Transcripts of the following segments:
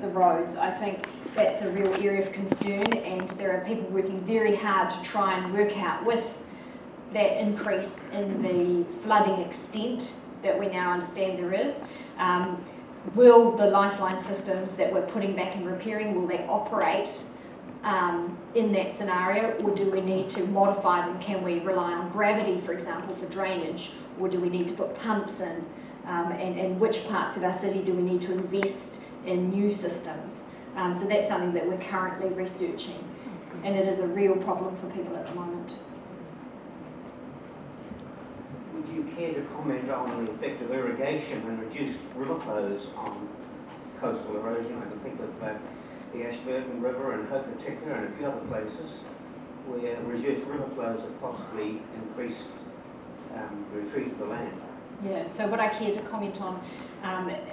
the roads. I think that's a real area of concern, and there are people working very hard to try and work out, with that increase in the flooding extent that we now understand there is, will the lifeline systems that we're putting back and repairing, will they operate in that scenario, or do we need to modify them? Can we rely on gravity, for example, for drainage, or do we need to put pumps in? And which parts of our city do we need to invest in new systems? So that's something that we're currently researching, and it is a real problem for people at the moment. Would you care to comment on the effect of irrigation and reduced river flows on coastal erosion? I can think of the Ashburton River and Hokitika and a few other places where reduced river flows have possibly increased the retreat of the land. Yeah, so would I care to comment on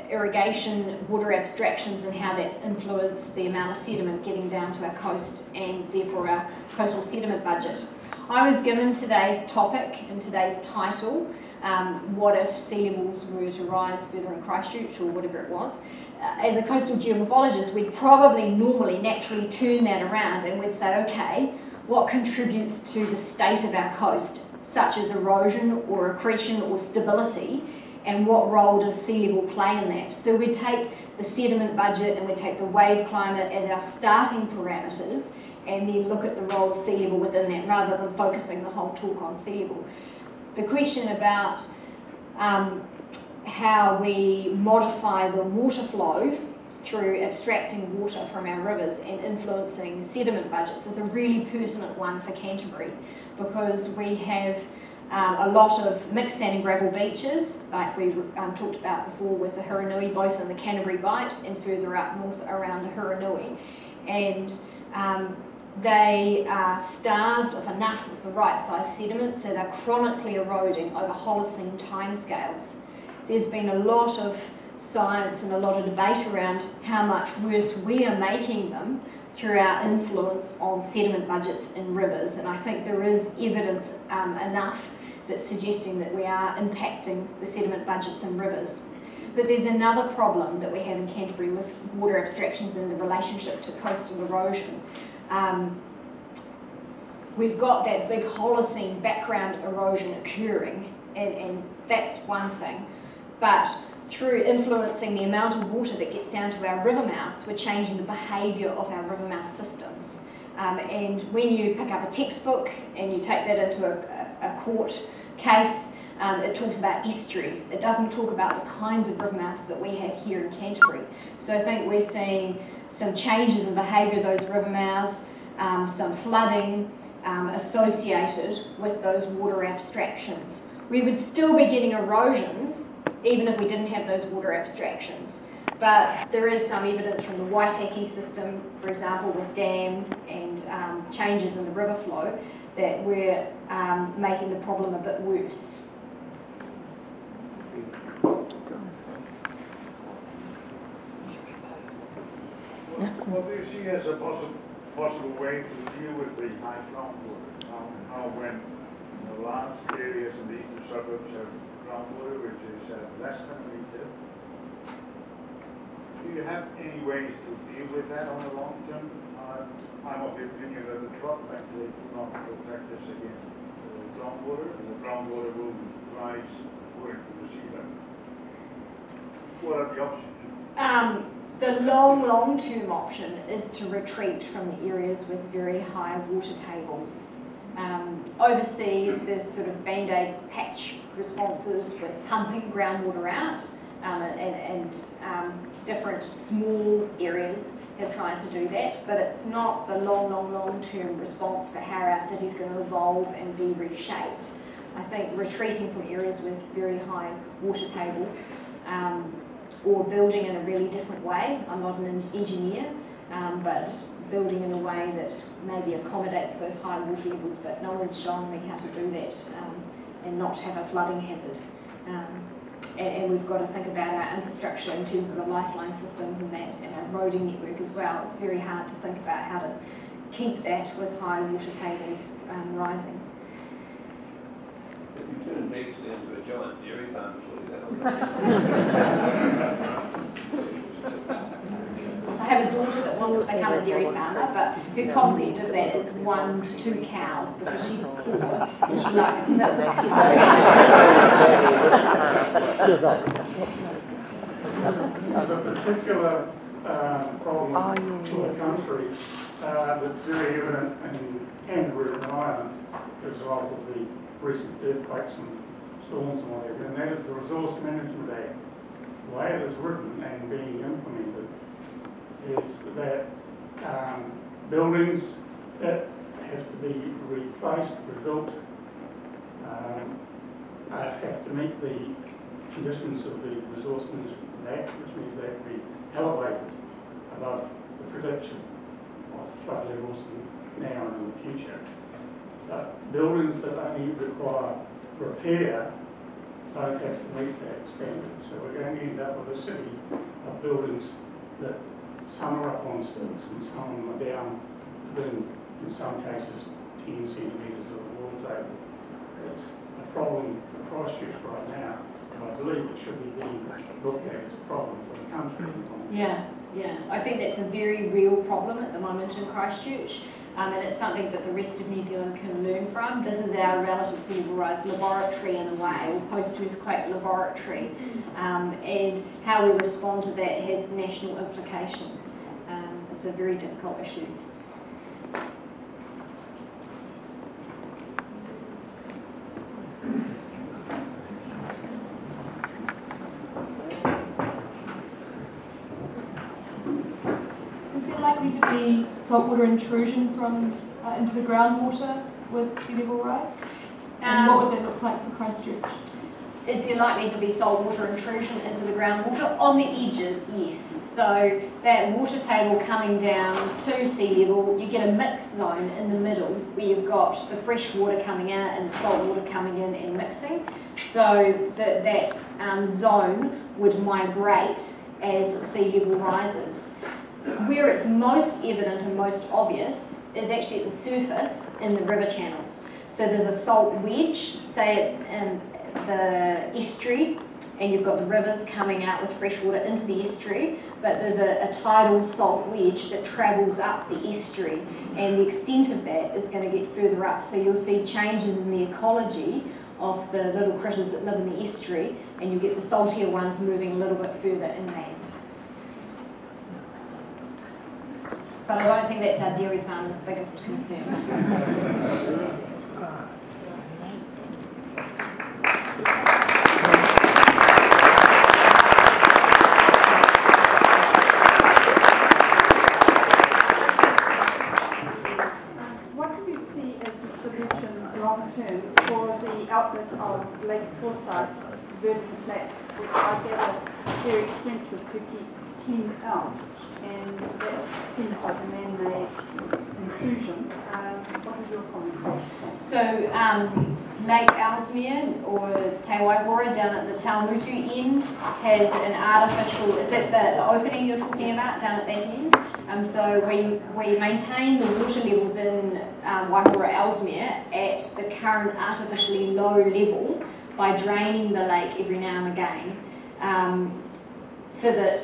irrigation, water abstractions, and how that's influenced the amount of sediment getting down to our coast and therefore our coastal sediment budget? I was given today's topic and today's title, what if sea levels were to rise further in Christchurch, or whatever it was. As a coastal geomorphologist, we'd probably normally naturally turn that around and we'd say, okay, what contributes to the state of our coast, such as erosion or accretion or stability, and what role does sea level play in that? So we take the sediment budget and we take the wave climate as our starting parameters, and then look at the role of sea level within that, rather than focusing the whole talk on sea level. The question about how we modify the water flow through abstracting water from our rivers and influencing sediment budgets is a really pertinent one for Canterbury, because we have a lot of mixed sand and gravel beaches, like we talked about before with the Huranui, both in the Canterbury Bight and further up north around the Huranui. And they are starved of enough of the right size sediment, so they're chronically eroding over Holocene timescales. There's been a lot of science and a lot of debate around how much worse we are making them through our influence on sediment budgets in rivers, and I think there is evidence enough that's suggesting that we are impacting the sediment budgets in rivers. But there's another problem that we have in Canterbury with water abstractions and the relationship to coastal erosion. We've got that big Holocene background erosion occurring, and that's one thing. But through influencing the amount of water that gets down to our river mouths, we're changing the behaviour of our river mouth systems. And when you pick up a textbook and you take that into a court case, it talks about estuaries. It doesn't talk about the kinds of river mouths that we have here in Canterbury. So I think we're seeing some changes in behaviour of those river mouths, some flooding associated with those water abstractions. We would still be getting erosion even if we didn't have those water abstractions. But there is some evidence from the Waitaki system, for example, with dams and changes in the river flow, that we're making the problem a bit worse. What do you see as a possible way to deal with the high groundwater? How when the large areas in the eastern suburbs have groundwater which is less than a meter, do you have any ways to deal with that on the long term? I'm of the opinion that the flood actually do not protect us against groundwater, and the groundwater will rise according to the sea level. What are the options? The long-term option is to retreat from the areas with very high water tables. Overseas, there's sort of band-aid patch responses with pumping groundwater out, and different small areas have tried to do that, but it's not the long-term response for how our city's going to evolve and be reshaped. I think retreating from areas with very high water tables, or building in a really different way. I'm not an engineer, but building in a way that maybe accommodates those high water levels, but no one's shown me how to do that and not have a flooding hazard. And we've got to think about our infrastructure in terms of the lifeline systems and that, and our roading network as well. It's very hard to think about how to keep that with high water tables rising. If you turn Meg's into a giant dairy farm, surely that'll So I have a daughter that wants to become a dairy farmer, but her concept of that is 1 to 2 cows because she's 4 and she likes milk. There's a particular problem for the country that's very evident in Canterbury at the moment as a result of the recent earthquakes and storms and whatever, and that is the Resource Management Act. The way it is written and being implemented is that buildings that have to be replaced, rebuilt, have to meet the conditions of the Resource Management Act, which means they have to be elevated above the prediction of flood levels now and in the future. But buildings that only require repair don't have to meet that standard. So we're going to end up with a city of buildings that some are up on stilts and some are down within, in some cases, 10 centimetres of the water table. It's a problem for Christchurch right now. I believe it should be being looked at as a problem for the country. Yeah, I think that's a very real problem at the moment in Christchurch, and it's something that the rest of New Zealand can learn from. This is our relative sea level rise laboratory in a way, or post-earthquake laboratory, and how we respond to that has national implications. It's a very difficult issue. Likely to be saltwater intrusion from into the groundwater with sea level rise? And what would that look like for Christchurch? Is there likely to be saltwater intrusion into the groundwater? On the edges, yes. So that water table coming down to sea level, you get a mixed zone in the middle where you've got the fresh water coming out and the salt water coming in and mixing. So that zone would migrate as sea level rises. Where it's most evident and most obvious is actually at the surface in the river channels. So there's a salt wedge, say in the estuary, and you've got the rivers coming out with fresh water into the estuary, but there's a tidal salt wedge that travels up the estuary, and the extent of that is going to get further up. So you'll see changes in the ecology of the little critters that live in the estuary, and you get the saltier ones moving a little bit further inland. But I don't think that's our dairy farmers' biggest concern. What do we see as the solution long term for the outlet of Lake Forsyth, Verdant Flat, which I gather very expensive to keep cleaned out? And that seems like a man-made intrusion. What is your comment? So Lake Ellesmere or Te Waihora down at the Taunutu end has an artificial, is that the opening you're talking about down at that end? So we maintain the water levels in Waihora Ellesmere at the current artificially low level by draining the lake every now and again, so that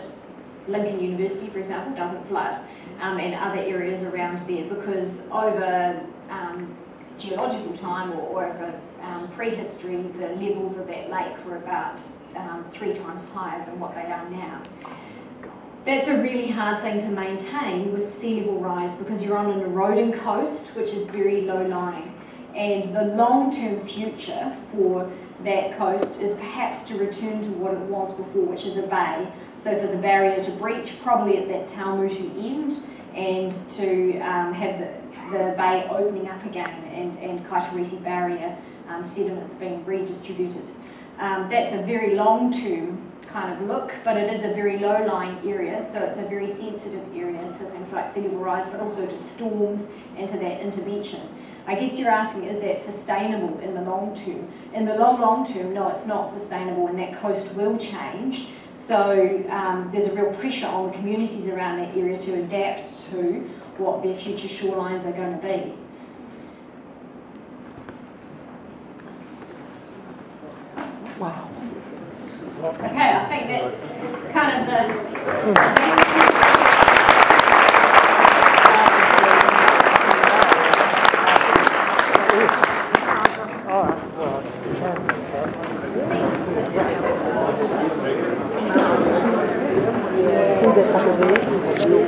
Lincoln University, for example, doesn't flood, and other areas around there, because over geological time or over prehistory, the levels of that lake were about 3 times higher than what they are now. That's a really hard thing to maintain with sea level rise, because you're on an eroding coast which is very low-lying, and the long-term future for that coast is perhaps to return to what it was before, which is a bay. So for the barrier to breach, probably at that Taunutu end, and to have the bay opening up again, and Kaiteriti barrier sediments being redistributed. That's a very long-term kind of look, but it is a very low-lying area, so it's a very sensitive area to things like sea level rise, but also to storms and to that intervention. I guess you're asking, is that sustainable in the long term? In the long term, no, it's not sustainable, and that coast will change. So there's a real pressure on the communities around that area to adapt to what their future shorelines are going to be. Wow. Okay, I think that's kind of the... Sudah 1 menit, belum